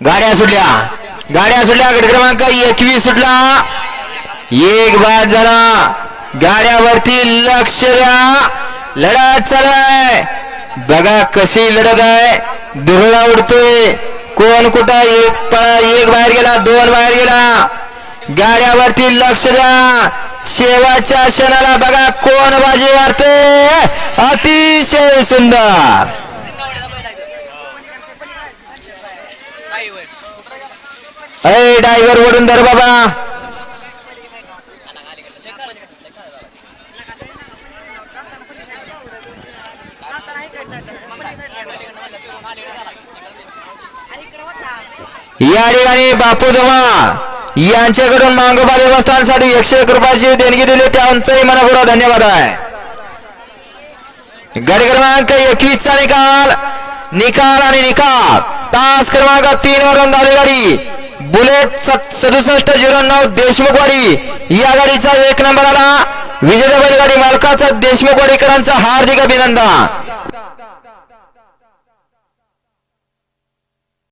गाड्या सुटल्या गट क्रमांक 21 सुटला. एक बाद झाला. गाड्यावरती लक्ष द्या. लढत चालू आहे. बघा कशी लढत आहे. दुरळा उडतोय. कोण कुठं एक बाहेर गेला, दोन बाहेर गेला. गाड्यावरती लक्ष द्या. शेवटच्या क्षणाला बघा कोण बाजी मारते. अतिशय सुंदर. अरे ड्रायव्हर ओढून धर बाबा. या ठिकाणी बापू धुमा यांच्याकडून मांगोबा देवस्थानसाठी 101 रुपयाची देणगी दिली. त्यांचाही मनपूर्वक धन्यवाद आहे. गट क्रमांक 21 चा निकाल आणि निकाल तास क्रमांक 3 वरून धावली गाडी बुलेट 6709 देशमुखवाडी. या गाडीचा 1 नंबर आला. विजेता बैलगाडी मालकाचा देशमुखवाडीकरांचा हार्दिक अभिनंदन.